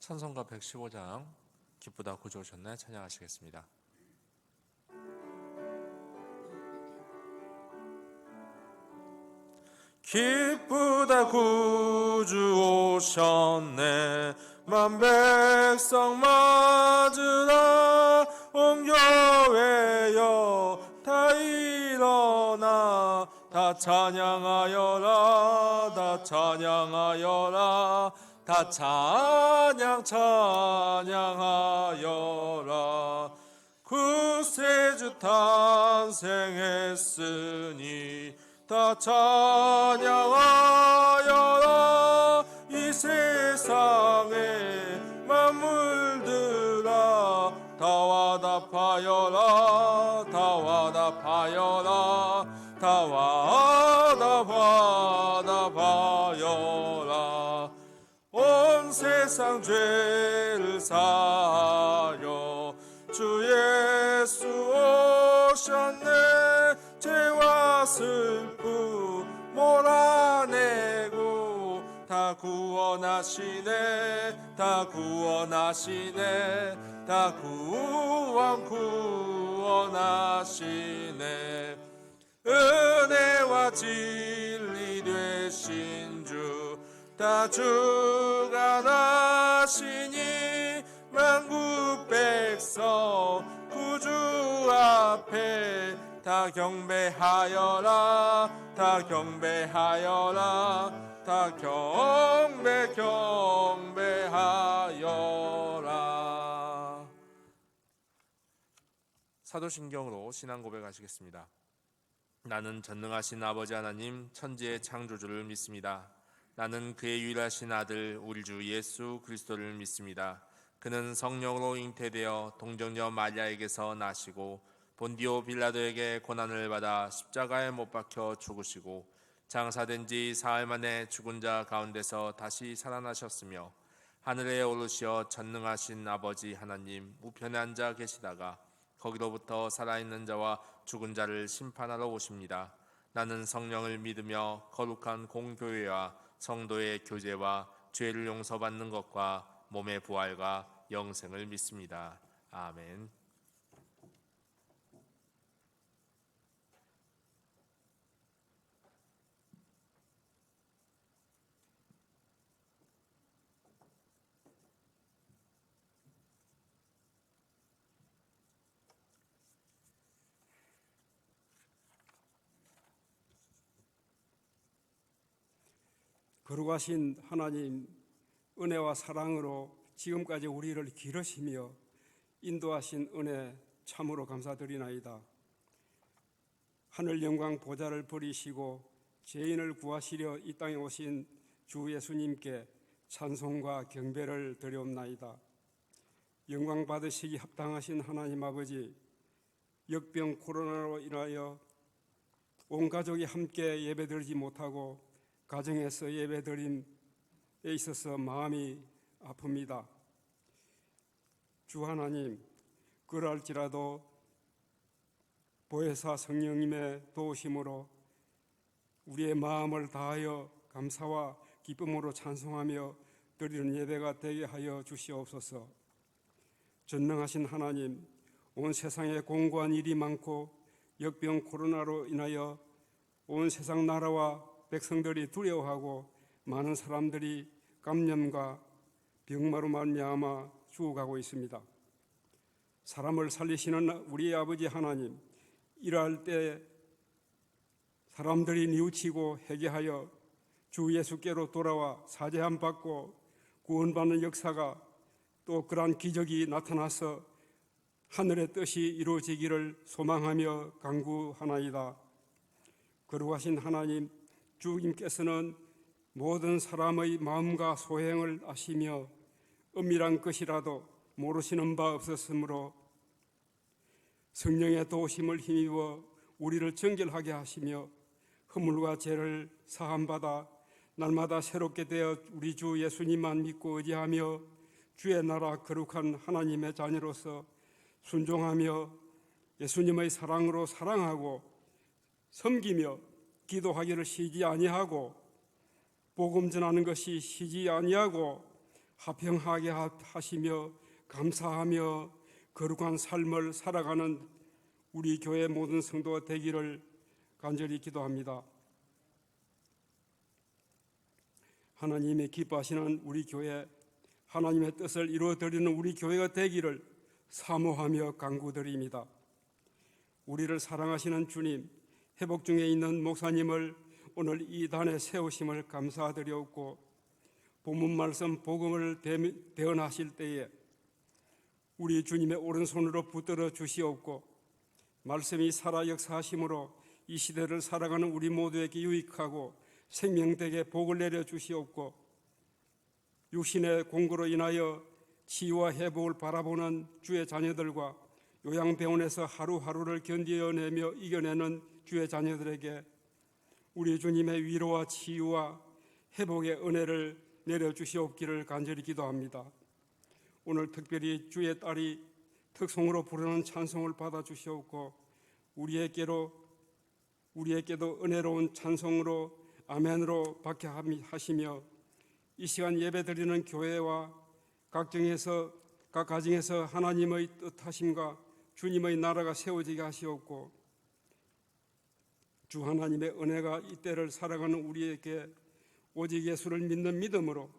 찬송가 115장 기쁘다 구주 오셨네 찬양하시겠습니다. 기쁘다 구주 오셨네 만 백성 맞으라 온 교회여 다 일어나 다 찬양하여라 다 찬양하여라 다 찬양하여라 구세주 탄생했으니 다 찬양하여라 이 세상에 만물들아 다 와답하여라 다 와답하여라 다 와답하여라 온 세상 죄를 사하여 주 예수 오셨네 죄와 슬픔 몰아내고 다 구원하시네 다 구원하시네 다 구원하시네 은혜와 진리 되신 주 다 주가 나시니 만국 백성 구주 앞에 다 경배하여라 다 경배하여라 다 경배하여라. 사도신경으로 신앙 고백하시겠습니다. 나는 전능하신 아버지 하나님 천지의 창조주를 믿습니다. 나는 그의 유일하신 아들 우리 주 예수 그리스도를 믿습니다. 그는 성령으로 잉태되어 동정녀 마리아에게서 나시고 본디오 빌라도에게 고난을 받아 십자가에 못 박혀 죽으시고 장사된 지 사흘 만에 죽은 자 가운데서 다시 살아나셨으며 하늘에 오르시어 전능하신 아버지 하나님 우편에 앉아 계시다가 거기로부터 살아있는 자와 죽은 자를 심판하러 오십니다. 나는 성령을 믿으며 거룩한 공교회와 성도의 교제와 죄를 용서받는 것과 몸의 부활과 영생을 믿습니다. 아멘. 거룩하신 하나님, 은혜와 사랑으로 지금까지 우리를 기르시며 인도하신 은혜 참으로 감사드리나이다. 하늘 영광 보좌를 버리시고 죄인을 구하시려 이 땅에 오신 주 예수님께 찬송과 경배를 드려옵나이다. 영광 받으시기 합당하신 하나님 아버지, 역병 코로나로 인하여 온 가족이 함께 예배드리지 못하고 가정에서 예배드림에 있어서 마음이 아픕니다. 주 하나님, 그럴지라도 보혜사 성령님의 도우심으로 우리의 마음을 다하여 감사와 기쁨으로 찬송하며 드리는 예배가 되게 하여 주시옵소서. 전능하신 하나님, 온 세상에 공고한 일이 많고 역병 코로나로 인하여 온 세상 나라와 백성들이 두려워하고 많은 사람들이 감염과 병마로 말미암아 죽어가고 있습니다. 사람을 살리시는 우리 아버지 하나님, 일할 때 사람들이 뉘우치고 회개하여 주 예수께로 돌아와 사죄함 받고 구원받는 역사가 또 그러한 기적이 나타나서 하늘의 뜻이 이루어지기를 소망하며 간구하나이다. 거룩하신 하나님, 주님께서는 모든 사람의 마음과 소행을 아시며 은밀한 것이라도 모르시는 바 없었으므로 성령의 도우심을 힘입어 우리를 정결하게 하시며 허물과 죄를 사함받아 날마다 새롭게 되어 우리 주 예수님만 믿고 의지하며 주의 나라 거룩한 하나님의 자녀로서 순종하며 예수님의 사랑으로 사랑하고 섬기며 기도하기를 쉬지 아니하고 복음 전하는 것이 쉬지 아니하고 화평하게 하시며 감사하며 거룩한 삶을 살아가는 우리 교회 모든 성도가 되기를 간절히 기도합니다. 하나님의 기뻐하시는 우리 교회, 하나님의 뜻을 이루어드리는 우리 교회가 되기를 사모하며 간구드립니다. 우리를 사랑하시는 주님, 회복 중에 있는 목사님을 오늘 이 단에 세우심을 감사드리옵고, 본문 말씀 복음을 대언하실 때에 우리 주님의 오른손으로 붙들어 주시옵고, 말씀이 살아 역사하심으로 이 시대를 살아가는 우리 모두에게 유익하고 생명되게 복을 내려 주시옵고, 육신의 공고로 인하여 치유와 회복을 바라보는 주의 자녀들과 요양병원에서 하루하루를 견뎌내며 이겨내는 주의 자녀들에게 우리 주님의 위로와 치유와 회복의 은혜를 내려주시옵기를 간절히 기도합니다. 오늘 특별히 주의 딸이 특송으로 부르는 찬송을 받아주시옵고, 우리에게도 은혜로운 찬송으로 아멘으로 받게 하시며, 이 시간 예배드리는 교회와 각 가정에서 하나님의 뜻하심과 주님의 나라가 세워지게 하시옵고, 주 하나님의 은혜가 이때를 살아가는 우리에게 오직 예수를 믿는 믿음으로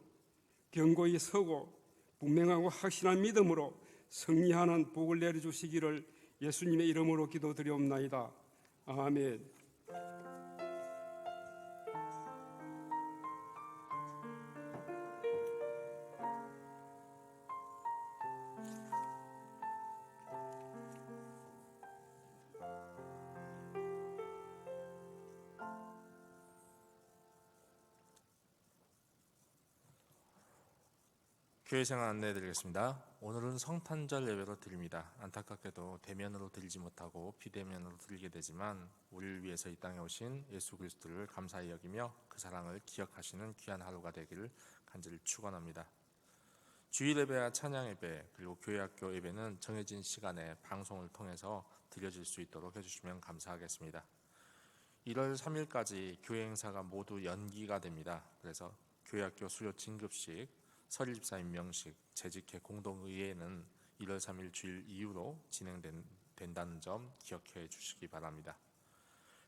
견고히 서고 분명하고 확실한 믿음으로 승리하는 복을 내려주시기를 예수님의 이름으로 기도드리옵나이다. 아멘. 교회 생활 안내해 드리겠습니다. 오늘은 성탄절 예배로 드립니다. 안타깝게도 대면으로 드리지 못하고 비대면으로 드리게 되지만, 우리를 위해서 이 땅에 오신 예수 그리스도를 감사히 여기며 그 사랑을 기억하시는 귀한 하루가 되기를 간절히 축원합니다. 주일 예배와 찬양 예배 그리고 교회학교 예배는 정해진 시간에 방송을 통해서 드려질 수 있도록 해주시면 감사하겠습니다. 1월 3일까지 교회 행사가 모두 연기가 됩니다. 그래서 교회학교 수요 진급식, 설립사 임명식, 재직회 공동의회는 1월 3일 주일 이후로 진행된다는 점 기억해 주시기 바랍니다.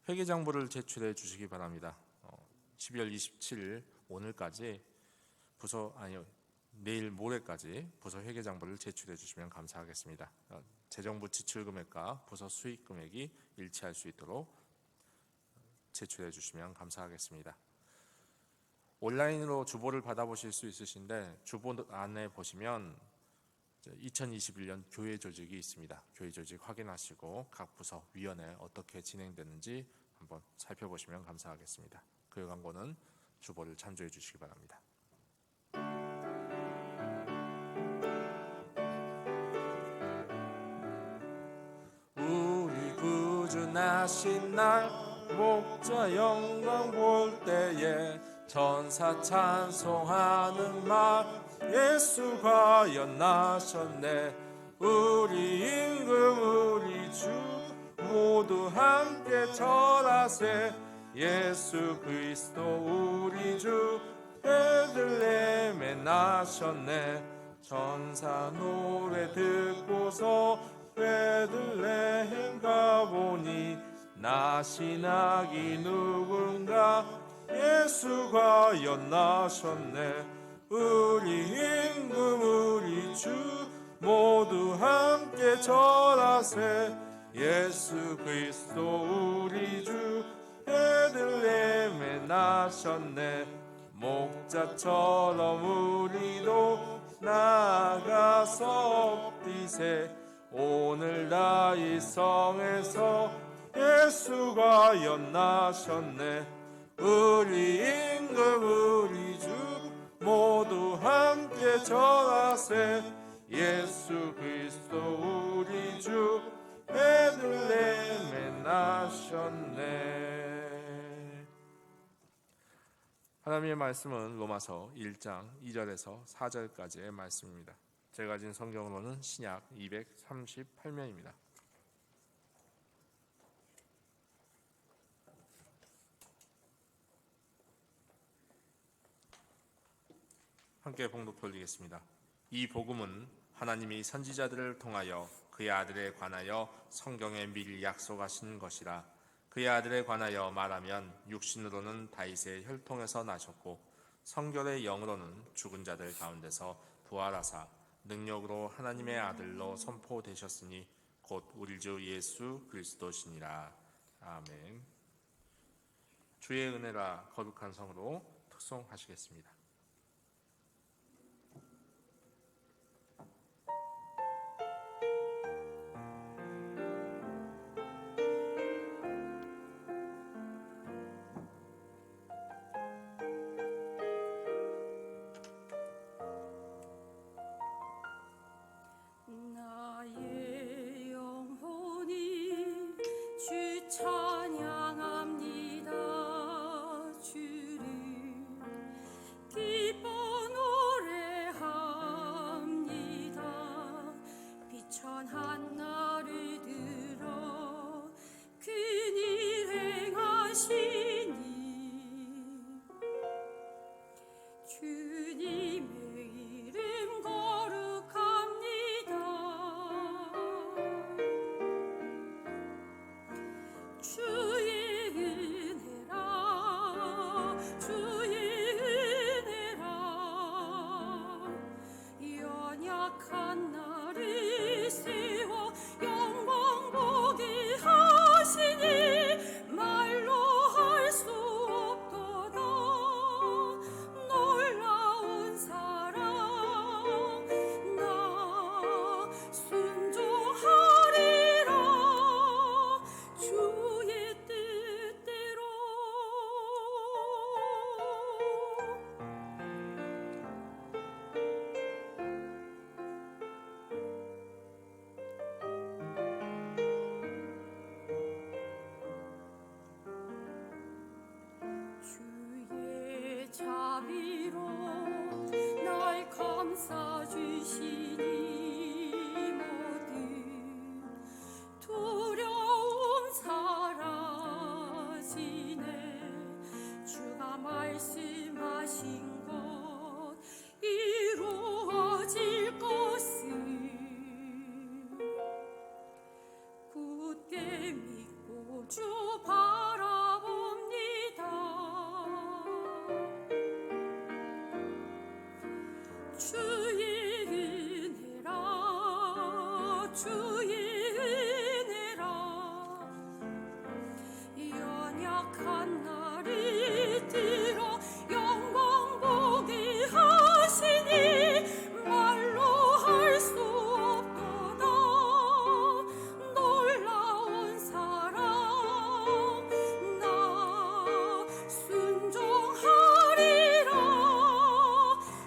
회계장부를 제출해 주시기 바랍니다. 12월 27일 오늘까지 내일 모레까지 부서 회계장부를 제출해 주시면 감사하겠습니다. 재정부 지출금액과 부서 수익금액이 일치할 수 있도록 제출해 주시면 감사하겠습니다. 온라인으로 주보를 받아보실 수 있으신데, 주보 안에 보시면 2021년 교회 조직이 있습니다. 교회 조직 확인하시고 각 부서, 위원회 어떻게 진행되는지 한번 살펴보시면 감사하겠습니다. 그 광고는 주보를 참조해 주시기 바랍니다. 우리 구주나신 날 목자 영광 볼 때에 천사 찬송하는 말, 예수 과연 나셨네. 우리 임금 우리 주 모두 함께 절하세. 예수 그리스도 우리 주 베들레헴에 나셨네. 천사 노래 듣고서 베들레헴 가보니 나신 아기 누군가 예수 과연 나셨네. 우리 임금 우리 주 모두 함께 절하세. 예수 그리스도 우리 주 베들레헴에 나셨네. 목자처럼 우리도 나아가서 엎디세. 오늘 다이 성에서 예수 과연 나셨네. 우리 임금 우리 주 모두 함께 절하세. 예수 그리스도 우리 주 베들레헴에 나셨네. 하나님의 말씀은 로마서 1장 2절에서 4절까지의 말씀입니다. 제가 가진 성경으로는 신약 238면입니다. 함께 봉독 돌리겠습니다. 이 복음은 하나님이 선지자들을 통하여 그의 아들에 관하여 성경에 미리 약속하신 것이라. 그의 아들에 관하여 말하면 육신으로는 다윗의 혈통에서 나셨고 성결의 영으로는 죽은 자들 가운데서 부활하사 능력으로 하나님의 아들로 선포되셨으니 곧 우리 주 예수 그리스도시니라. 아멘. 주의 은혜가 거룩한 성으로 특송하시겠습니다. 나의 영혼이 주 찬양합니다. 주를 기뻐 노래합니다. 비천한 날을 들어 큰일 행하시니 주님의 이름 거룩합니다. 주의 은혜라 주의 은혜라 연약한 나를 세워 영광 보게 하시니 말로 할 수 없도다. 놀라운 사랑 나 순종하리라 주의 뜻대로. 주의 자비로 날 감싸 주시니 모든 두려움 사라지네. 주가 말씀하신 것 이루어질 것을 굳게 믿고 주 바라봅니다. 주의 은혜라 주의 은혜라 연약한 나를 들어 영광 보게 하시니 말로 할 수 없도다. 놀라운 사랑 나 순종하리라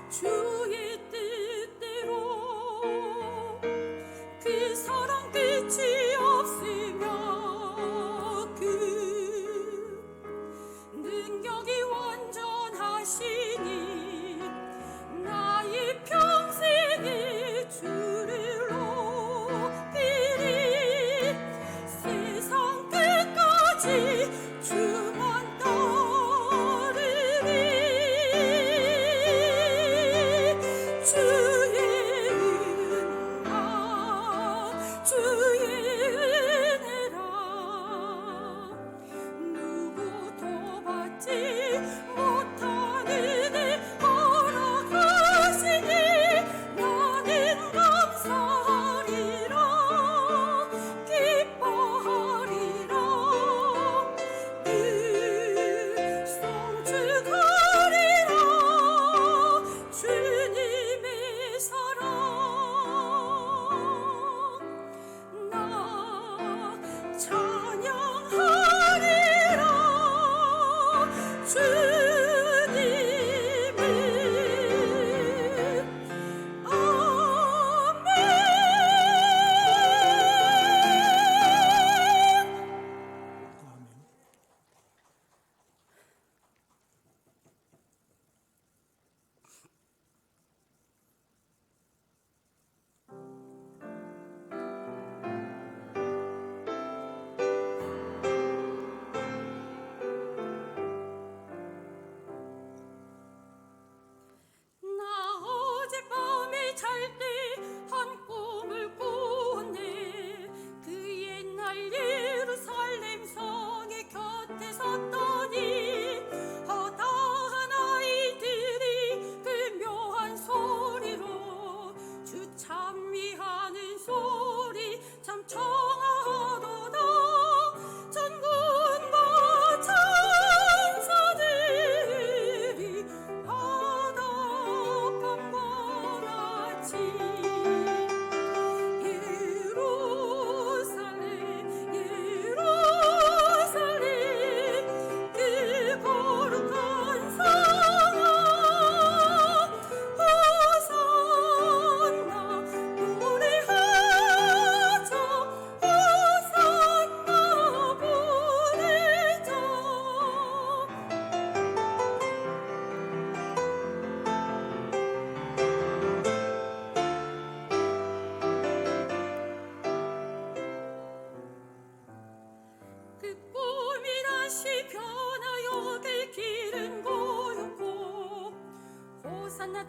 주의 뜻대로. 그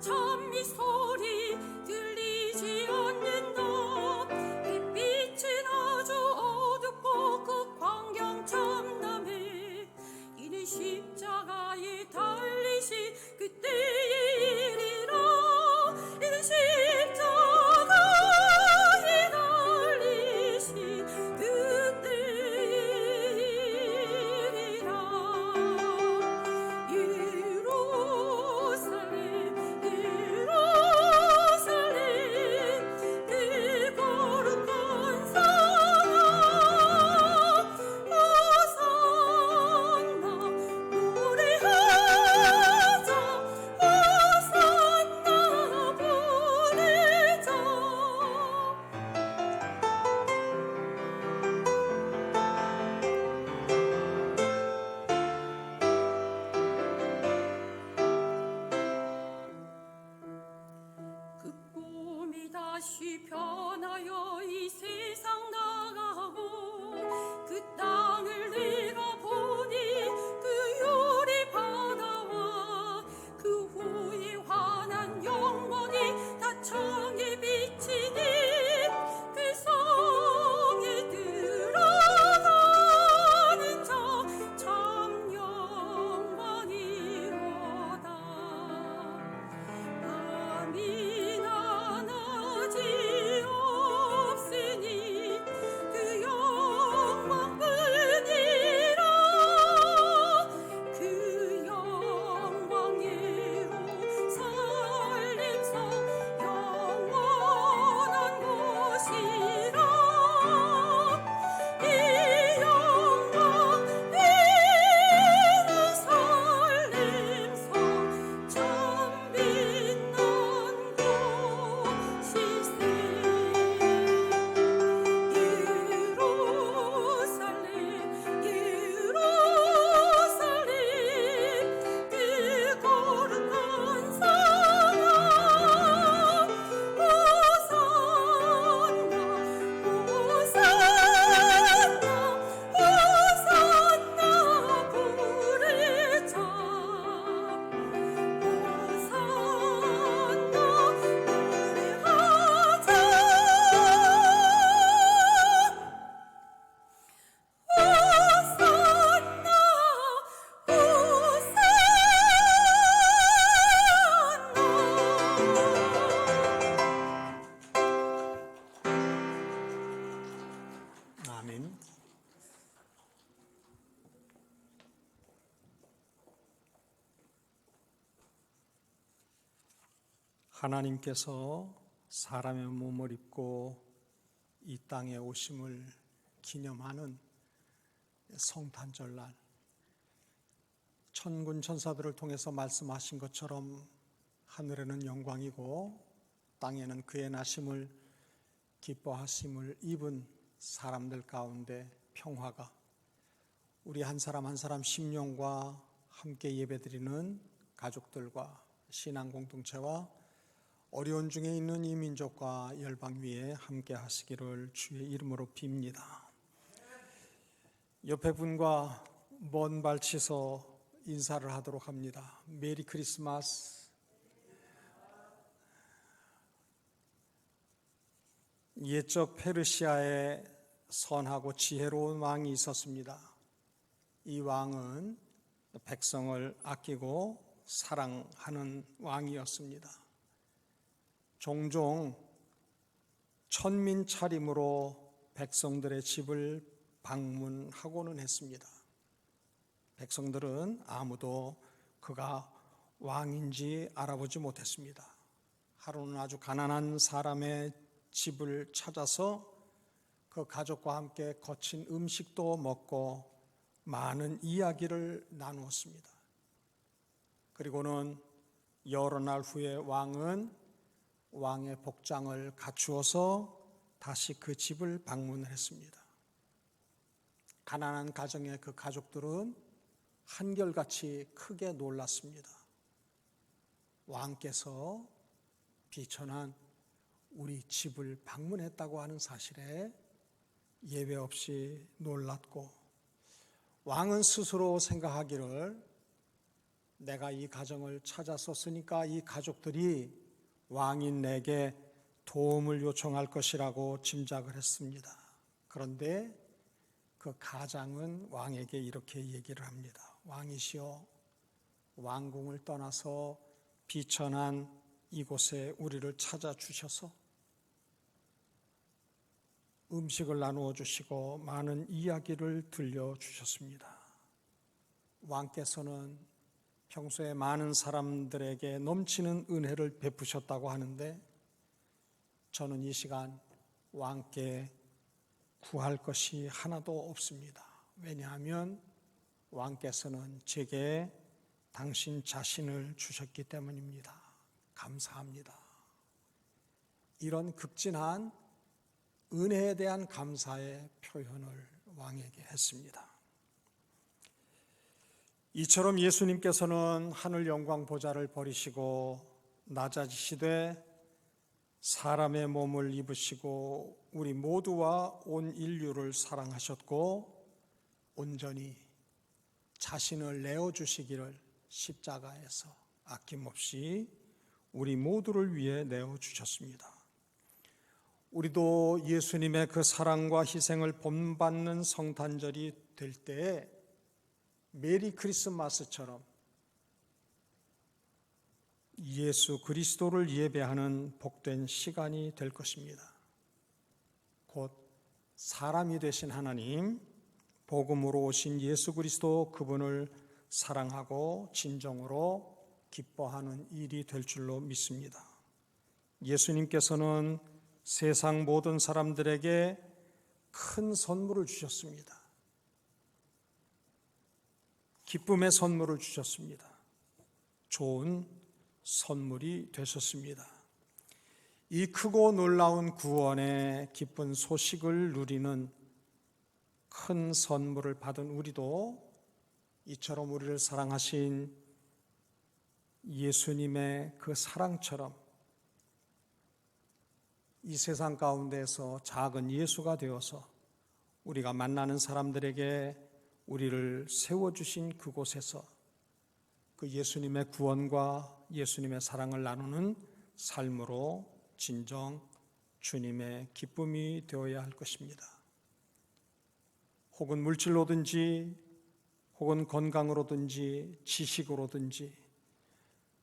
찬미 소리 들리지 않는다. 햇빛은 아주 어둡고 그 광경 참담해. 이는 십자가에 달리신 그때의 일이라. 이는 십자가에 달리신 그때의 일이라. 다시 변하여 이 세상 나가고 그 땅을 내가 보니 그 요리 바다와 그 후에 환한 영광이 다 창에 비치니 그 성에 들어가는 자 참 영광이로다. 아멘. 아멘. 하나님께서 사람의 몸을 입고 이 땅에 오심을 기념하는 성탄절날, 천군 천사들을 통해서 말씀하신 것처럼 하늘에는 영광이고 땅에는 그의 나심을 기뻐하심을 입은 사람들 가운데 평화가 우리 한 사람 한 사람 심령과 함께 예배드리는 가족들과 신앙 공동체와 어려운 중에 있는 이 민족과 열방 위에 함께 하시기를 주의 이름으로 빕니다. 옆에 분과 먼 발치서 인사를 하도록 합니다. 메리 크리스마스. 옛적 페르시아에 선하고 지혜로운 왕이 있었습니다. 이 왕은 백성을 아끼고 사랑하는 왕이었습니다. 종종 천민 차림으로 백성들의 집을 방문하고는 했습니다. 백성들은 아무도 그가 왕인지 알아보지 못했습니다. 하루는 아주 가난한 사람의 집을 찾아서 그 가족과 함께 거친 음식도 먹고 많은 이야기를 나누었습니다. 그리고는 여러 날 후에 왕은 왕의 복장을 갖추어서 다시 그 집을 방문을 했습니다. 가난한 가정의 그 가족들은 한결같이 크게 놀랐습니다. 왕께서 비천한 우리 집을 방문했다고 하는 사실에 예외 없이 놀랐고, 왕은 스스로 생각하기를 내가 이 가정을 찾았었으니까 이 가족들이 왕인 내게 도움을 요청할 것이라고 짐작을 했습니다. 그런데 그 가장은 왕에게 이렇게 얘기를 합니다. 왕이시여, 왕궁을 떠나서 비천한 이곳에 우리를 찾아주셔서 음식을 나누어 주시고 많은 이야기를 들려주셨습니다. 왕께서는 평소에 많은 사람들에게 넘치는 은혜를 베푸셨다고 하는데, 저는 이 시간 왕께 구할 것이 하나도 없습니다. 왜냐하면 왕께서는 제게 당신 자신을 주셨기 때문입니다. 감사합니다. 이런 극진한 은혜에 대한 감사의 표현을 왕에게 했습니다. 이처럼 예수님께서는 하늘 영광 보좌를 버리시고 낮아지시되 사람의 몸을 입으시고 우리 모두와 온 인류를 사랑하셨고 온전히 자신을 내어주시기를 십자가에서 아낌없이 우리 모두를 위해 내어주셨습니다. 우리도 예수님의 그 사랑과 희생을 본받는 성탄절이 될 때에 메리 크리스마스처럼 예수 그리스도를 예배하는 복된 시간이 될 것입니다. 곧 사람이 되신 하나님, 복음으로 오신 예수 그리스도 그분을 사랑하고 진정으로 기뻐하는 일이 될 줄로 믿습니다. 예수님께서는 세상 모든 사람들에게 큰 선물을 주셨습니다. 기쁨의 선물을 주셨습니다. 좋은 선물이 되셨습니다. 이 크고 놀라운 구원의 기쁜 소식을 누리는 큰 선물을 받은 우리도 이처럼 우리를 사랑하신 예수님의 그 사랑처럼 이 세상 가운데서 작은 예수가 되어서 우리가 만나는 사람들에게 우리를 세워주신 그곳에서 그 예수님의 구원과 예수님의 사랑을 나누는 삶으로 진정 주님의 기쁨이 되어야 할 것입니다. 혹은 물질로든지 혹은 건강으로든지 지식으로든지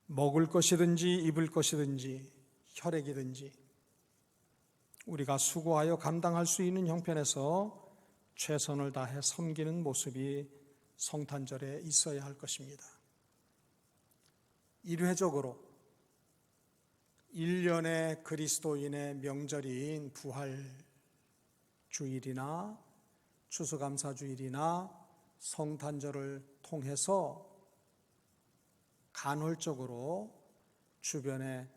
먹을 것이든지 입을 것이든지 혈액이든지 우리가 수고하여 감당할 수 있는 형편에서 최선을 다해 섬기는 모습이 성탄절에 있어야 할 것입니다. 일회적으로 1년의 그리스도인의 명절인 부활주일이나 추수감사주일이나 성탄절을 통해서 간헐적으로 주변에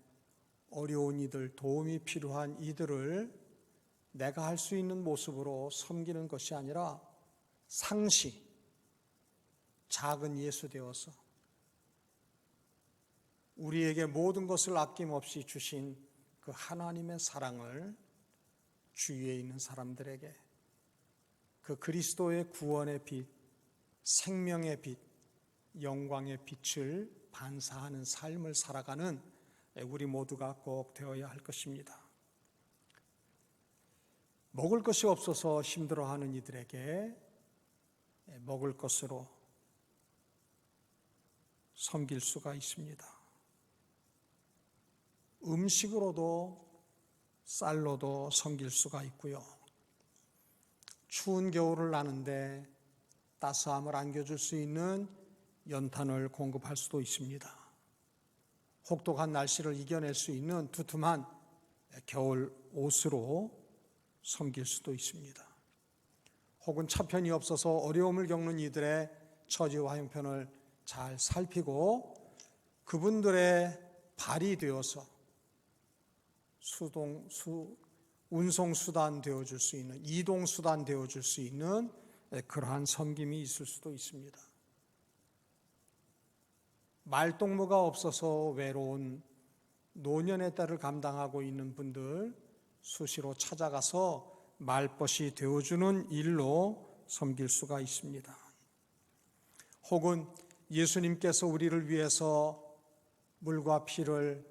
어려운 이들, 도움이 필요한 이들을 내가 할 수 있는 모습으로 섬기는 것이 아니라 상시 작은 예수 되어서 우리에게 모든 것을 아낌없이 주신 그 하나님의 사랑을 주위에 있는 사람들에게 그 그리스도의 구원의 빛, 생명의 빛, 영광의 빛을 반사하는 삶을 살아가는 우리 모두가 꼭 되어야 할 것입니다. 먹을 것이 없어서 힘들어하는 이들에게 먹을 것으로 섬길 수가 있습니다. 음식으로도 쌀로도 섬길 수가 있고요. 추운 겨울을 나는데 따스함을 안겨줄 수 있는 연탄을 공급할 수도 있습니다. 혹독한 날씨를 이겨낼 수 있는 두툼한 겨울 옷으로 섬길 수도 있습니다. 혹은 차편이 없어서 어려움을 겪는 이들의 처지와 형편을 잘 살피고 그분들의 발이 되어서 운송수단 되어줄 수 있는, 이동수단 되어줄 수 있는 그러한 섬김이 있을 수도 있습니다. 말동무가 없어서 외로운 노년의 때를 감당하고 있는 분들 수시로 찾아가서 말벗이 되어주는 일로 섬길 수가 있습니다. 혹은 예수님께서 우리를 위해서 물과 피를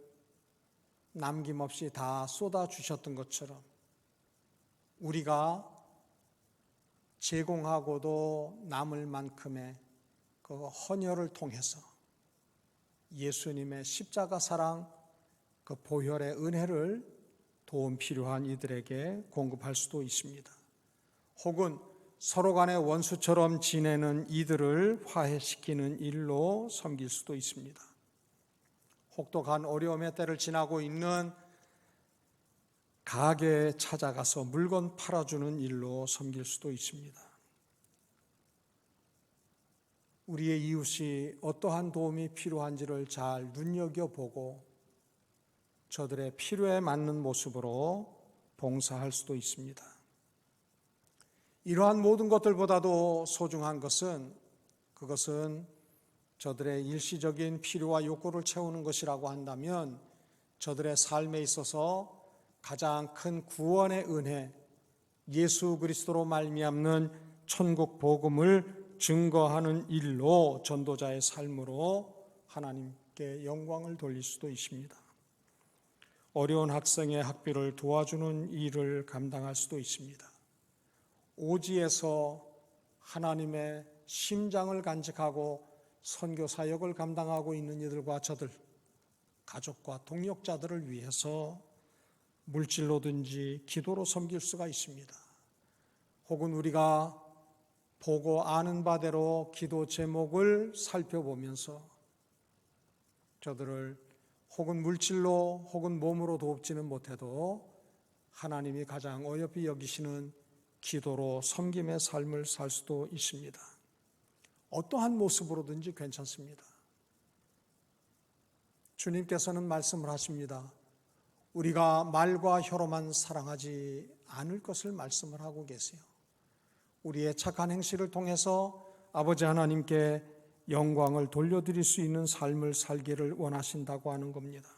남김없이 다 쏟아주셨던 것처럼 우리가 제공하고도 남을 만큼의 그 헌혈을 통해서 예수님의 십자가 사랑, 그 보혈의 은혜를 도움 필요한 이들에게 공급할 수도 있습니다. 혹은 서로 간의 원수처럼 지내는 이들을 화해시키는 일로 섬길 수도 있습니다. 혹독한 어려움의 때를 지나고 있는 가게에 찾아가서 물건 팔아주는 일로 섬길 수도 있습니다. 우리의 이웃이 어떠한 도움이 필요한지를 잘 눈여겨보고 저들의 필요에 맞는 모습으로 봉사할 수도 있습니다. 이러한 모든 것들보다도 소중한 것은 그것은 저들의 일시적인 필요와 욕구를 채우는 것이라고 한다면 저들의 삶에 있어서 가장 큰 구원의 은혜, 예수 그리스도로 말미암는 천국 복음을 증거하는 일로 전도자의 삶으로 하나님께 영광을 돌릴 수도 있습니다. 어려운 학생의 학비를 도와주는 일을 감당할 수도 있습니다. 오지에서 하나님의 심장을 간직하고 선교 사역을 감당하고 있는 이들과 저들, 가족과 동역자들을 위해서 물질로든지 기도로 섬길 수가 있습니다. 혹은 우리가 보고 아는 바대로 기도 제목을 살펴보면서 저들을 혹은 물질로 혹은 몸으로 돕지는 못해도 하나님이 가장 어여삐 여기시는 기도로 섬김의 삶을 살 수도 있습니다. 어떠한 모습으로든지 괜찮습니다. 주님께서는 말씀을 하십니다. 우리가 말과 혀로만 사랑하지 않을 것을 말씀을 하고 계세요. 우리의 착한 행실을 통해서 아버지 하나님께 영광을 돌려드릴 수 있는 삶을 살기를 원하신다고 하는 겁니다.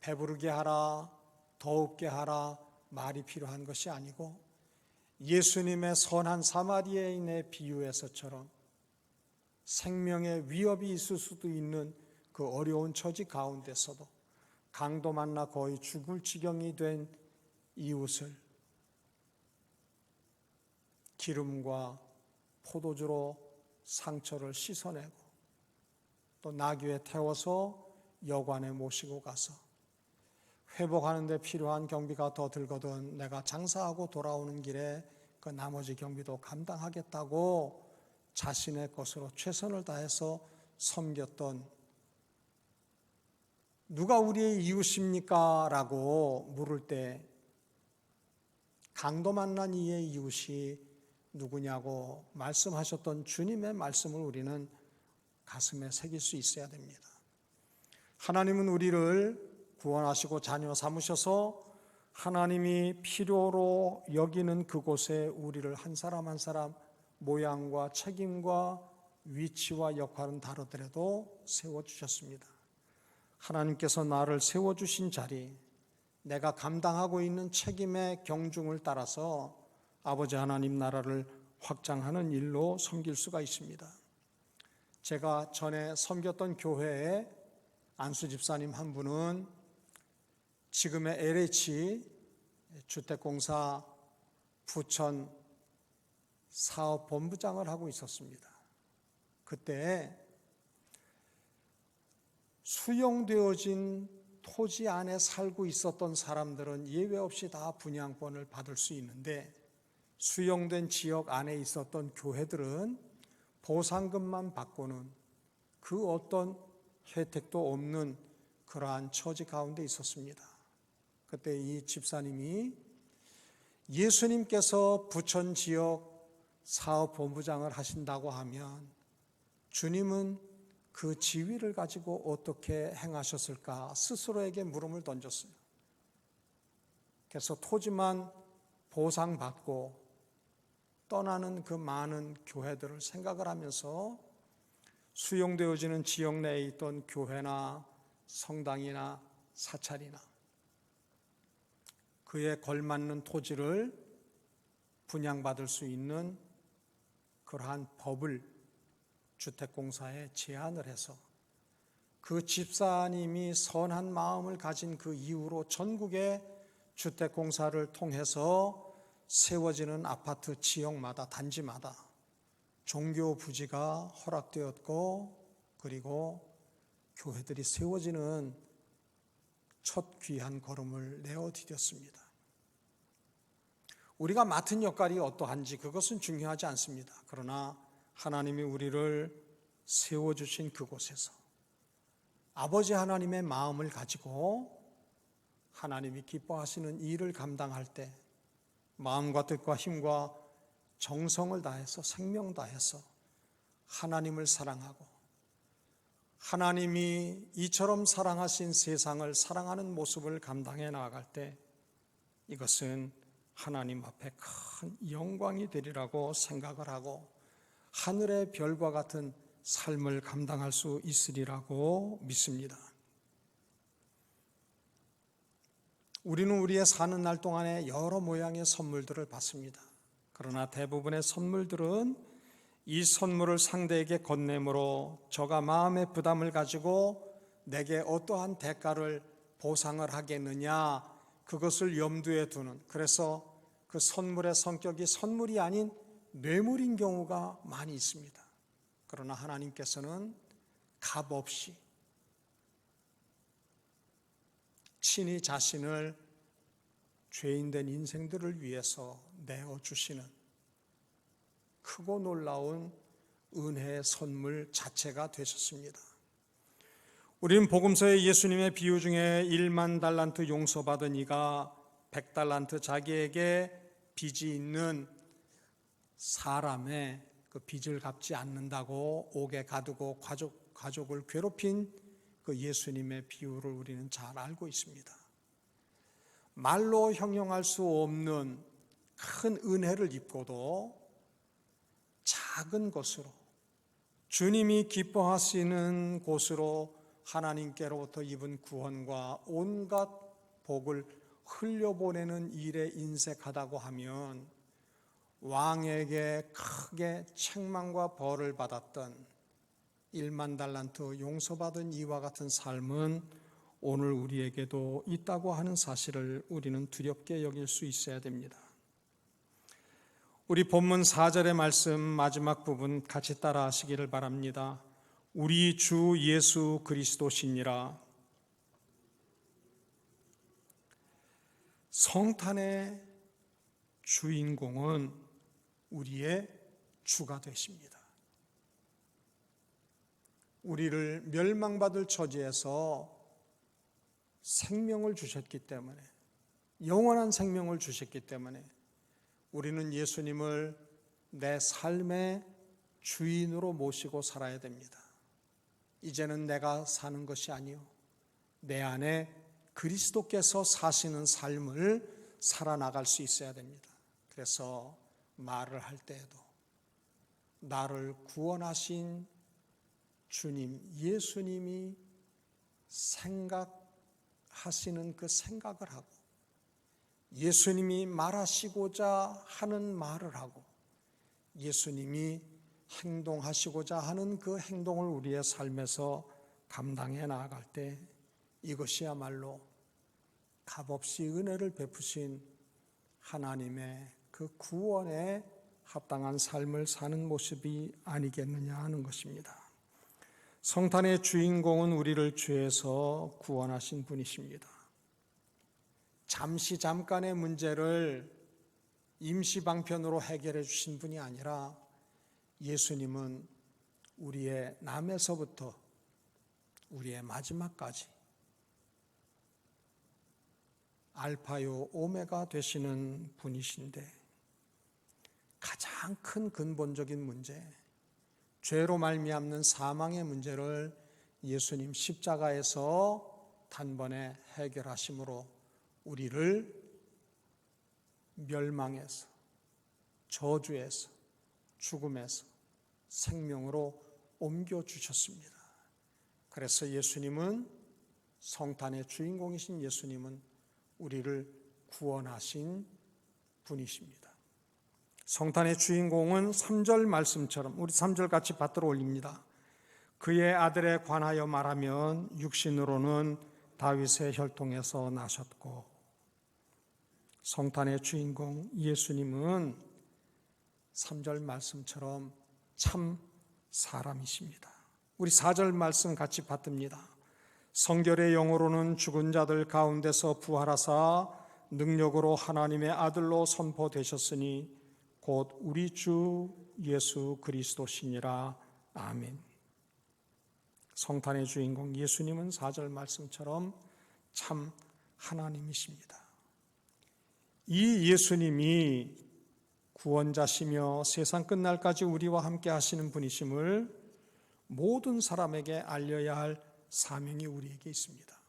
배부르게 하라, 더웁게 하라 말이 필요한 것이 아니고 예수님의 선한 사마리아인의 비유에서처럼 생명의 위협이 있을 수도 있는 그 어려운 처지 가운데서도 강도 만나 거의 죽을 지경이 된 이웃을 기름과 포도주로 상처를 씻어내고 또 나귀에 태워서 여관에 모시고 가서 회복하는 데 필요한 경비가 더 들거든 내가 장사하고 돌아오는 길에 그 나머지 경비도 감당하겠다고 자신의 것으로 최선을 다해서 섬겼던 누가 우리의 이웃입니까? 라고 물을 때 강도 만난 이의 이웃이 누구냐고 말씀하셨던 주님의 말씀을 우리는 가슴에 새길 수 있어야 됩니다. 하나님은 우리를 구원하시고 자녀 삼으셔서 하나님이 필요로 여기는 그곳에 우리를 한 사람 한 사람 모양과 책임과 위치와 역할은 다르더라도 세워주셨습니다. 하나님께서 나를 세워주신 자리, 내가 감당하고 있는 책임의 경중을 따라서 아버지 하나님 나라를 확장하는 일로 섬길 수가 있습니다. 제가 전에 섬겼던 교회에 안수 집사님 한 분은 지금의 LH 주택공사 부천 사업본부장을 하고 있었습니다. 그때 수용되어진 토지 안에 살고 있었던 사람들은 예외 없이 다 분양권을 받을 수 있는데 수용된 지역 안에 있었던 교회들은 보상금만 받고는 그 어떤 혜택도 없는 그러한 처지 가운데 있었습니다. 그때 이 집사님이 예수님께서 부천 지역 사업본부장을 하신다고 하면 주님은 그 지위를 가지고 어떻게 행하셨을까 스스로에게 물음을 던졌어요. 그래서 토지만 보상받고 떠나는 그 많은 교회들을 생각을 하면서 수용되어지는 지역 내에 있던 교회나 성당이나 사찰이나 그에 걸맞는 토지를 분양받을 수 있는 그러한 법을 주택공사에 제안을 해서 그 집사님이 선한 마음을 가진 그 이후로 전국의 주택공사를 통해서 세워지는 아파트 지역마다 단지마다 종교 부지가 허락되었고 그리고 교회들이 세워지는 첫 귀한 걸음을 내어디뎠습니다. 우리가 맡은 역할이 어떠한지 그것은 중요하지 않습니다. 그러나 하나님이 우리를 세워주신 그곳에서 아버지 하나님의 마음을 가지고 하나님이 기뻐하시는 일을 감당할 때 마음과 뜻과 힘과 정성을 다해서 생명 다해서 하나님을 사랑하고 하나님이 이처럼 사랑하신 세상을 사랑하는 모습을 감당해 나아갈 때 이것은 하나님 앞에 큰 영광이 되리라고 생각을 하고 하늘의 별과 같은 삶을 감당할 수 있으리라고 믿습니다. 우리는 우리의 사는 날 동안에 여러 모양의 선물들을 받습니다. 그러나 대부분의 선물들은 이 선물을 상대에게 건네므로 저가 마음의 부담을 가지고 내게 어떠한 대가를 보상을 하겠느냐 그것을 염두에 두는, 그래서 그 선물의 성격이 선물이 아닌 뇌물인 경우가 많이 있습니다. 그러나 하나님께서는 값없이 친히 자신을 죄인된 인생들을 위해서 내어주시는 크고 놀라운 은혜의 선물 자체가 되셨습니다. 우리는 복음서의 예수님의 비유 중에 1만 달란트 용서받은 이가 100달란트 자기에게 빚이 있는 사람의 그 빚을 갚지 않는다고 옥에 가두고 가족을 괴롭힌 그 예수님의 비유를 우리는 잘 알고 있습니다. 말로 형용할 수 없는 큰 은혜를 입고도 작은 것으로 주님이 기뻐하시는 곳으로 하나님께로부터 입은 구원과 온갖 복을 흘려보내는 일에 인색하다고 하면 왕에게 크게 책망과 벌을 받았던 1만 달란트 용서받은 이와 같은 삶은 오늘 우리에게도 있다고 하는 사실을 우리는 두렵게 여길 수 있어야 됩니다. 우리 본문 4절의 말씀 마지막 부분 같이 따라 하시기를 바랍니다. 우리 주 예수 그리스도시니라. 성탄의 주인공은 우리의 주가 되십니다. 우리를 멸망받을 처지에서 생명을 주셨기 때문에, 영원한 생명을 주셨기 때문에 우리는 예수님을 내 삶의 주인으로 모시고 살아야 됩니다. 이제는 내가 사는 것이 아니요 내 안에 그리스도께서 사시는 삶을 살아나갈 수 있어야 됩니다. 그래서 말을 할 때에도 나를 구원하신 주님, 예수님이 생각하시는 그 생각을 하고 예수님이 말하시고자 하는 말을 하고 예수님이 행동하시고자 하는 그 행동을 우리의 삶에서 감당해 나아갈 때 이것이야말로 값없이 은혜를 베푸신 하나님의 그 구원에 합당한 삶을 사는 모습이 아니겠느냐 하는 것입니다. 성탄의 주인공은 우리를 죄에서 구원하신 분이십니다. 잠깐의 문제를 임시 방편으로 해결해 주신 분이 아니라 예수님은 우리의 남에서부터 우리의 마지막까지 알파요 오메가 되시는 분이신데 가장 큰 근본적인 문제, 죄로 말미암는 사망의 문제를 예수님 십자가에서 단번에 해결하심으로 우리를 멸망에서, 저주에서, 죽음에서 생명으로 옮겨주셨습니다. 그래서 예수님은, 성탄의 주인공이신 예수님은 우리를 구원하신 분이십니다. 성탄의 주인공은 3절 말씀처럼, 우리 3절 같이 받들어 올립니다. 그의 아들에 관하여 말하면 육신으로는 다윗의 혈통에서 나셨고, 성탄의 주인공 예수님은 3절 말씀처럼 참 사람이십니다. 우리 4절 말씀 같이 받듭니다. 성결의 영으로는 죽은 자들 가운데서 부활하사 능력으로 하나님의 아들로 선포되셨으니 곧 우리 주 예수 그리스도시니라. 아멘. 성탄의 주인공 예수님은 4절 말씀처럼 참 하나님이십니다. 이 예수님이 구원자시며 세상 끝날까지 우리와 함께 하시는 분이심을 모든 사람에게 알려야 할 사명이 우리에게 있습니다.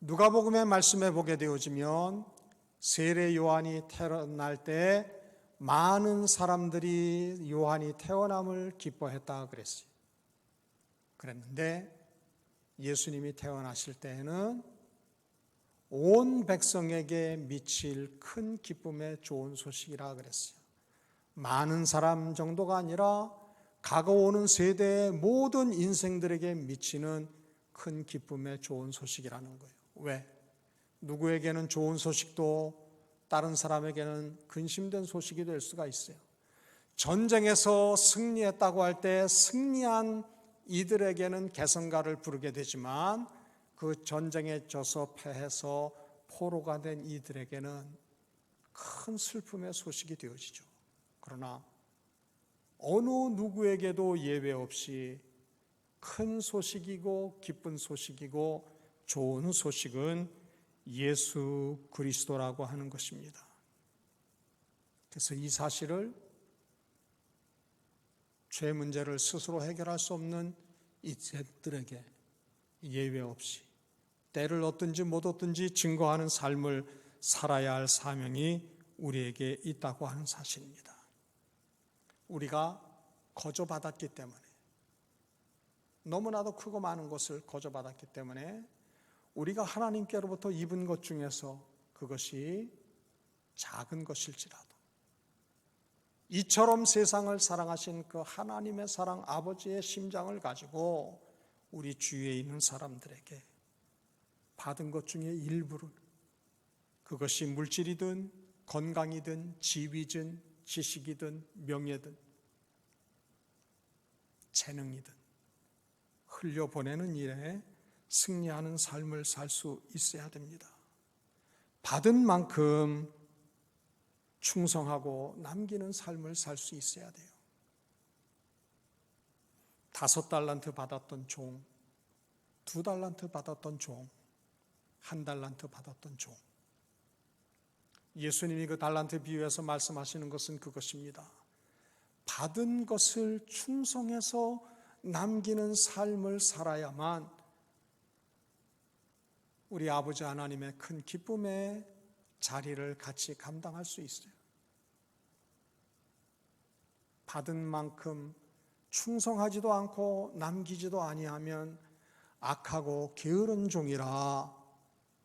누가복음의 말씀에 보게 되어지면 세례 요한이 태어날 때 많은 사람들이 요한이 태어남을 기뻐했다 그랬어요. 그랬는데 예수님이 태어나실 때에는 온 백성에게 미칠 큰 기쁨의 좋은 소식이라 그랬어요. 많은 사람 정도가 아니라 다가오는 세대의 모든 인생들에게 미치는 큰 기쁨의 좋은 소식이라는 거예요. 왜? 누구에게는 좋은 소식도 다른 사람에게는 근심된 소식이 될 수가 있어요. 전쟁에서 승리했다고 할 때 승리한 이들에게는 개성가를 부르게 되지만 그 전쟁에 져서 패해서 포로가 된 이들에게는 큰 슬픔의 소식이 되어지죠. 그러나 어느 누구에게도 예외 없이 큰 소식이고 기쁜 소식이고 좋은 소식은 예수 그리스도라고 하는 것입니다. 그래서 이 사실을 죄 문제를 스스로 해결할 수 없는 이들에게 예외 없이 때를 얻든지 못 얻든지 증거하는 삶을 살아야 할 사명이 우리에게 있다고 하는 사실입니다. 우리가 거저받았기 때문에, 너무나도 크고 많은 것을 거저받았기 때문에 우리가 하나님께로부터 입은 것 중에서 그것이 작은 것일지라도 이처럼 세상을 사랑하신 그 하나님의 사랑, 아버지의 심장을 가지고 우리 주위에 있는 사람들에게 받은 것 중에 일부를, 그것이 물질이든 건강이든 지위든 지식이든 명예든 재능이든 흘려보내는 일에 승리하는 삶을 살 수 있어야 됩니다. 받은 만큼 충성하고 남기는 삶을 살 수 있어야 돼요. 5달란트 받았던 종, 2달란트 받았던 종, 1달란트 받았던 종. 예수님이 그 달란트 비유에서 말씀하시는 것은 그것입니다. 받은 것을 충성해서 남기는 삶을 살아야만 우리 아버지 하나님의 큰 기쁨의 자리를 같이 감당할 수 있어요. 받은 만큼 충성하지도 않고 남기지도 아니하면 악하고 게으른 종이라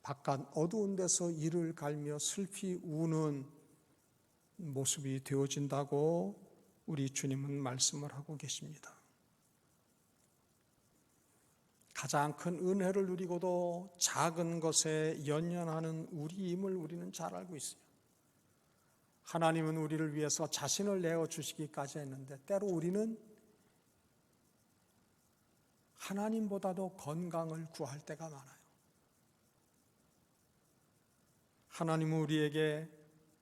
바깥 어두운 데서 이를 갈며 슬피 우는 모습이 되어진다고 우리 주님은 말씀을 하고 계십니다. 가장 큰 은혜를 누리고도 작은 것에 연연하는 우리임을 우리는 잘 알고 있어요. 하나님은 우리를 위해서 자신을 내어주시기까지 했는데 때로 우리는 하나님보다도 건강을 구할 때가 많아요. 하나님은 우리에게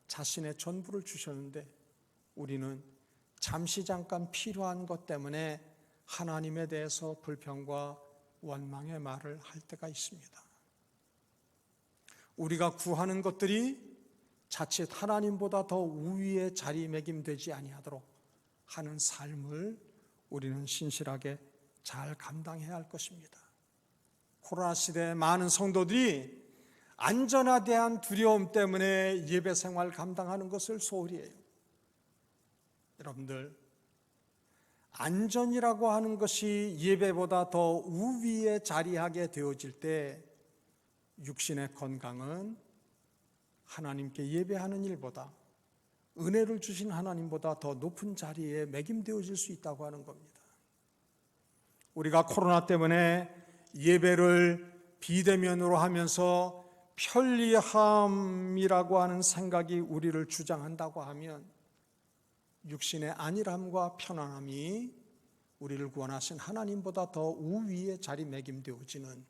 자신의 전부를 주셨는데 우리는 잠시 잠깐 필요한 것 때문에 하나님에 대해서 불평과 원망의 말을 할 때가 있습니다. 우리가 구하는 것들이 자칫 하나님보다 더 우위에 자리매김되지 아니하도록 하는 삶을 우리는 신실하게 잘 감당해야 할 것입니다. 코로나 시대에 많은 성도들이 안전에 대한 두려움 때문에 예배 생활 감당하는 것을 소홀히 해요. 여러분들, 안전이라고 하는 것이 예배보다 더 우위에 자리하게 되어질 때 육신의 건강은 하나님께 예배하는 일보다, 은혜를 주신 하나님보다 더 높은 자리에 매김되어질 수 있다고 하는 겁니다. 우리가 코로나 때문에 예배를 비대면으로 하면서 편리함이라고 하는 생각이 우리를 주장한다고 하면 육신의 안일함과 편안함이 우리를 구원하신 하나님보다 더 우위에 자리매김되어지는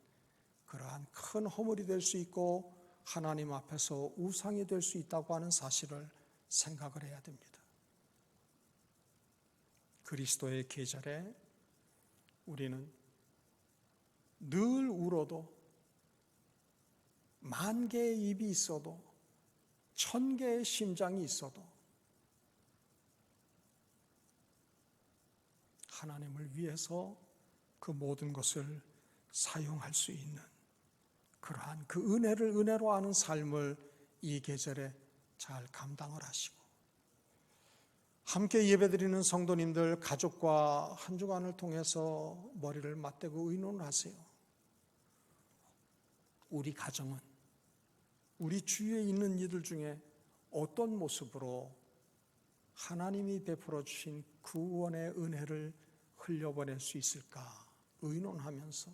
그러한 큰 허물이 될 수 있고 하나님 앞에서 우상이 될 수 있다고 하는 사실을 생각을 해야 됩니다. 그리스도의 계절에 우리는 늘 울어도 10,000개의 입이 있어도 1,000개의 심장이 있어도 하나님을 위해서 그 모든 것을 사용할 수 있는 그러한 그 은혜를 은혜로 아는 삶을 이 계절에 잘 감당을 하시고, 함께 예배드리는 성도님들 가족과 한 주간을 통해서 머리를 맞대고 의논을 하세요. 우리 가정은 우리 주위에 있는 이들 중에 어떤 모습으로 하나님이 베풀어 주신 구원의 은혜를 흘려보낼 수 있을까 의논하면서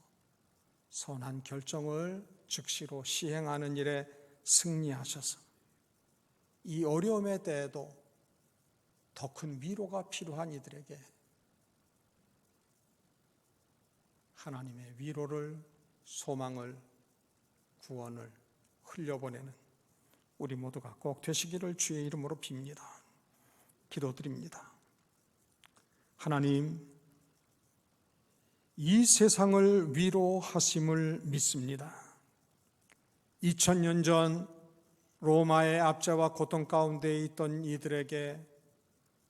선한 결정을 즉시로 시행하는 일에 승리하셔서 이 어려움의 때에도 더 큰 위로가 필요한 이들에게 하나님의 위로를, 소망을, 구원을 흘려보내는 우리 모두가 꼭 되시기를 주의 이름으로 빕니다. 기도드립니다. 하나님, 이 세상을 위로하심을 믿습니다. 2000년 전 로마의 압제와 고통 가운데 있던 이들에게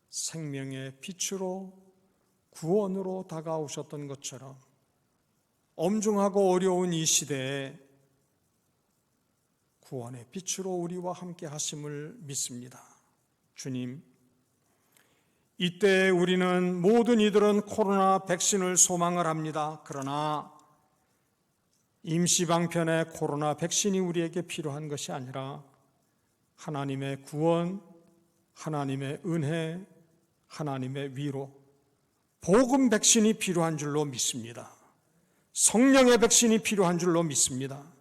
생명의 빛으로 구원으로 다가오셨던 것처럼 엄중하고 어려운 이 시대에 구원의 빛으로 우리와 함께 하심을 믿습니다. 주님, 이때 우리는 모든 이들은 코로나 백신을 소망을 합니다. 그러나 임시방편의 코로나 백신이 우리에게 필요한 것이 아니라 하나님의 구원, 하나님의 은혜, 하나님의 위로, 복음 백신이 필요한 줄로 믿습니다. 성령의 백신이 필요한 줄로 믿습니다.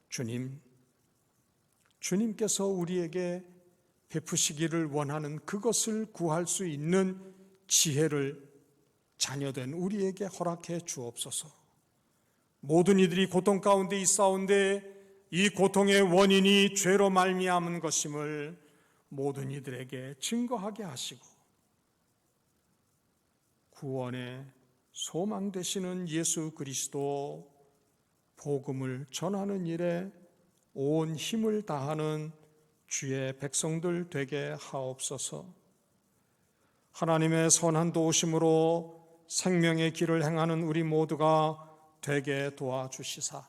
주님, 주님께서 우리에게 베푸시기를 원하는 그것을 구할 수 있는 지혜를 자녀된 우리에게 허락해 주옵소서. 모든 이들이 고통 가운데 있사온데 이 고통의 원인이 죄로 말미암은 것임을 모든 이들에게 증거하게 하시고 구원의 소망 되시는 예수 그리스도 복음을 전하는 일에 온 힘을 다하는 주의 백성들 되게 하옵소서. 하나님의 선한 도우심으로 생명의 길을 행하는 우리 모두가 되게 도와주시사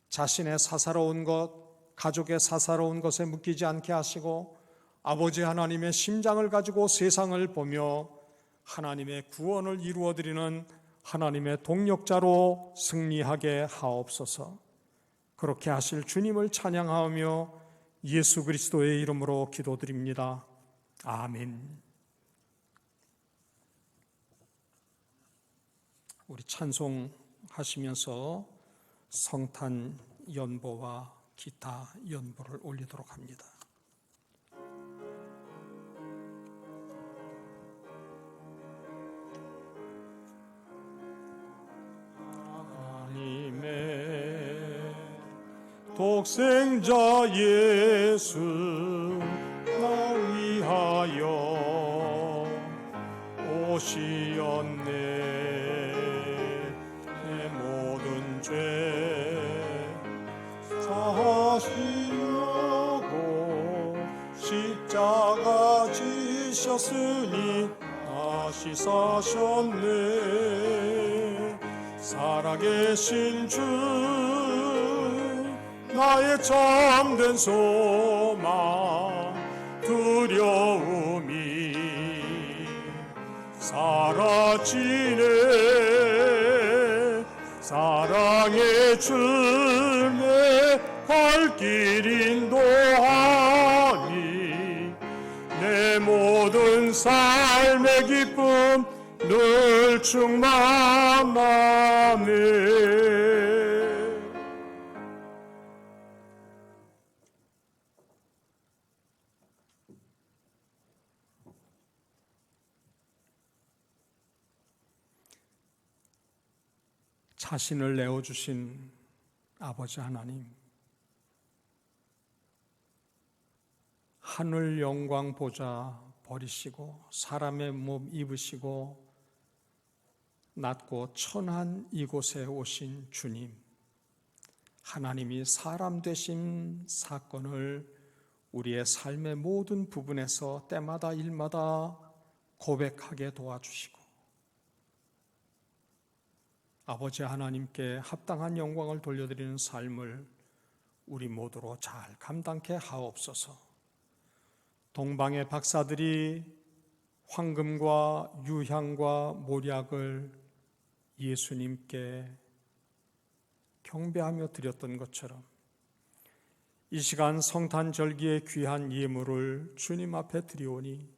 자신의 사사로운 것, 가족의 사사로운 것에 묶이지 않게 하시고 아버지 하나님의 심장을 가지고 세상을 보며 하나님의 구원을 이루어드리는 하나님의 동력자로 승리하게 하옵소서. 그렇게 하실 주님을 찬양하며 예수 그리스도의 이름으로 기도드립니다. 아멘. 우리 찬송하시면서 성탄 연보와 기타 연보를 올리도록 합니다. 하나님의 독생자 예수 나 위하여 오시었네. 내 모든 죄 사하시 죽으셨으니 다시 사셨네. 살아계신 주 나의 참된 소망 두려움이 사라지네. 사랑의 주내 갈 길 인도하니 내 모든 삶의 기쁨 늘 충만하네. 자신을 내어주신 아버지 하나님, 하늘 영광 보좌 버리시고 사람의 몸 입으시고 낮고 천한 이곳에 오신 주님, 하나님이 사람 되신 사건을 우리의 삶의 모든 부분에서 때마다 일마다 고백하게 도와주시고 아버지 하나님께 합당한 영광을 돌려드리는 삶을 우리 모두로 잘 감당케 하옵소서. 동방의 박사들이 황금과 유향과 몰약을 예수님께 경배하며 드렸던 것처럼 이 시간 성탄절기의 귀한 예물을 주님 앞에 드리오니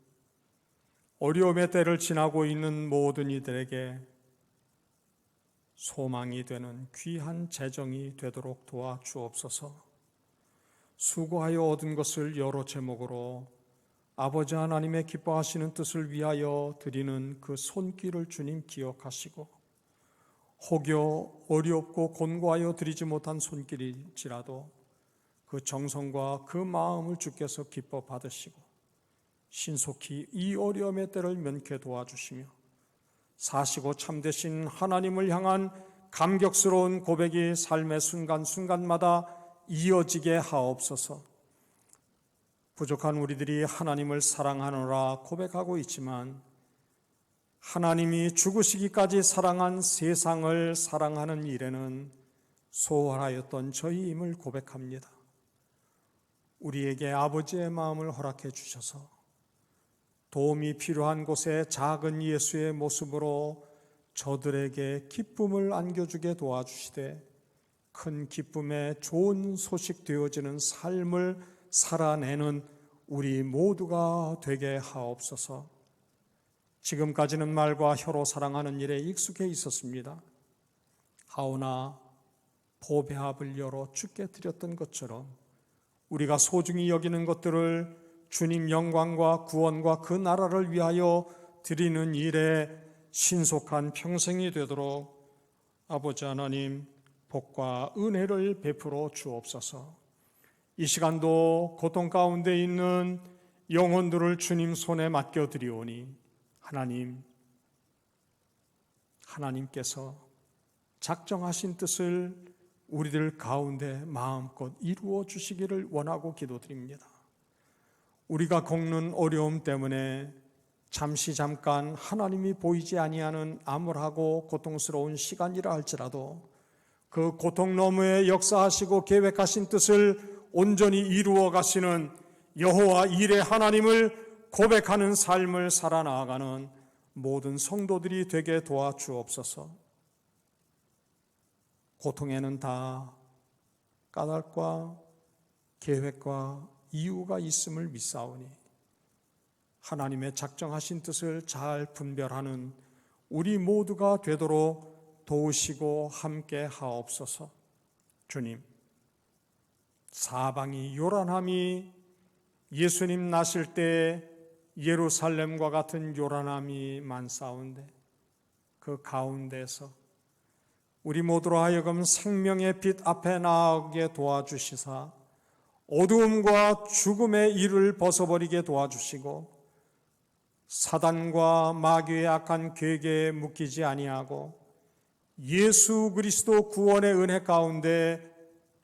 어려움의 때를 지나고 있는 모든 이들에게 소망이 되는 귀한 재정이 되도록 도와주옵소서. 수고하여 얻은 것을 여러 제목으로 아버지 하나님의 기뻐하시는 뜻을 위하여 드리는 그 손길을 주님 기억하시고 혹여 어렵고 곤고하여 드리지 못한 손길일지라도 그 정성과 그 마음을 주께서 기뻐 받으시고 신속히 이 어려움의 때를 면케 도와주시며 사시고 참되신 하나님을 향한 감격스러운 고백이 삶의 순간순간마다 이어지게 하옵소서. 부족한 우리들이 하나님을 사랑하노라 고백하고 있지만 하나님이 죽으시기까지 사랑한 세상을 사랑하는 일에는 소홀하였던 저희임을 고백합니다. 우리에게 아버지의 마음을 허락해 주셔서 도움이 필요한 곳에 작은 예수의 모습으로 저들에게 기쁨을 안겨주게 도와주시되 큰 기쁨에 좋은 소식 되어지는 삶을 살아내는 우리 모두가 되게 하옵소서. 지금까지는 말과 혀로 사랑하는 일에 익숙해 있었습니다. 하오나 보배합을 열어 주께 드렸던 것처럼 우리가 소중히 여기는 것들을 주님 영광과 구원과 그 나라를 위하여 드리는 일에 신속한 평생이 되도록 아버지 하나님 복과 은혜를 베풀어 주옵소서. 이 시간도 고통 가운데 있는 영혼들을 주님 손에 맡겨드리오니 하나님께서 작정하신 뜻을 우리들 가운데 마음껏 이루어 주시기를 원하고 기도드립니다. 우리가 겪는 어려움 때문에 잠깐 하나님이 보이지 아니하는 암울하고 고통스러운 시간이라 할지라도 그 고통 너머에 역사하시고 계획하신 뜻을 온전히 이루어 가시는 여호와 일의 하나님을 고백하는 삶을 살아나가는 모든 성도들이 되게 도와주옵소서. 고통에는 다 까닭과 계획과 이유가 있음을 믿사오니 하나님의 작정하신 뜻을 잘 분별하는 우리 모두가 되도록 도우시고 함께 하옵소서. 주님, 사방이 요란함이 예수님 나실 때 예루살렘과 같은 요란함이 많사온데 그 가운데서 우리 모두로 하여금 생명의 빛 앞에 나아가게 도와주시사 어두움과 죽음의 일을 벗어버리게 도와주시고 사단과 마귀의 악한 괴계에 묶이지 아니하고 예수 그리스도 구원의 은혜 가운데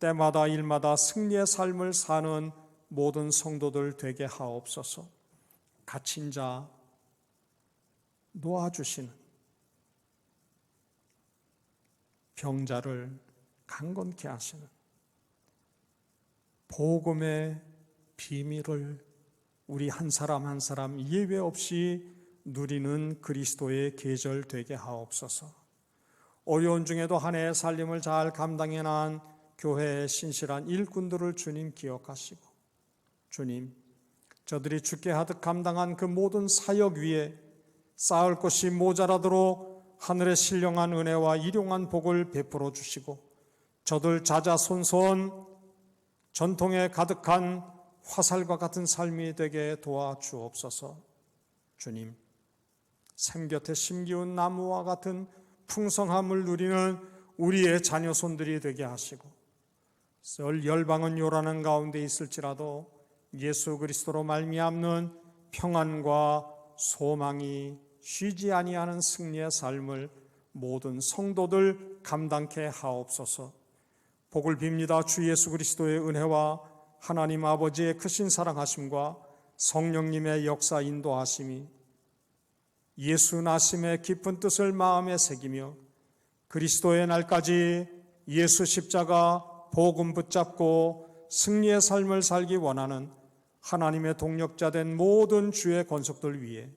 때마다 일마다 승리의 삶을 사는 모든 성도들 되게 하옵소서. 갇힌 자 놓아주시는, 병자를 강건케 하시는 복음의 비밀을 우리 한 사람 한 사람 예외 없이 누리는 그리스도의 계절 되게 하옵소서. 어려운 중에도 한 해의 살림을 잘 감당해 나간 교회의 신실한 일꾼들을 주님 기억하시고, 주님, 저들이 주께 하듯 감당한 그 모든 사역 위에 쌓을 것이 모자라도록 하늘의 신령한 은혜와 일용한 복을 베풀어 주시고, 저들 자자손손 전통에 가득한 화살과 같은 삶이 되게 도와주옵소서. 주님, 생곁에 심기운 나무와 같은 풍성함을 누리는 우리의 자녀손들이 되게 하시고, 썰 열방은 요란한 가운데 있을지라도 예수 그리스도로 말미암는 평안과 소망이 쉬지 아니하는 승리의 삶을 모든 성도들 감당케 하옵소서. 복을 빕니다. 주 예수 그리스도의 은혜와 하나님 아버지의 크신 사랑하심과 성령님의 역사 인도하심이 예수 나심의 깊은 뜻을 마음에 새기며 그리스도의 날까지 예수 십자가 복음 붙잡고 승리의 삶을 살기 원하는 하나님의 동력자 된 모든 주의 권속들 위에,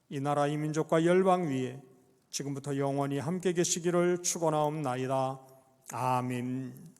이 나라 이 민족과 열방 위에 지금부터 영원히 함께 계시기를 축원하옵나이다. 아멘.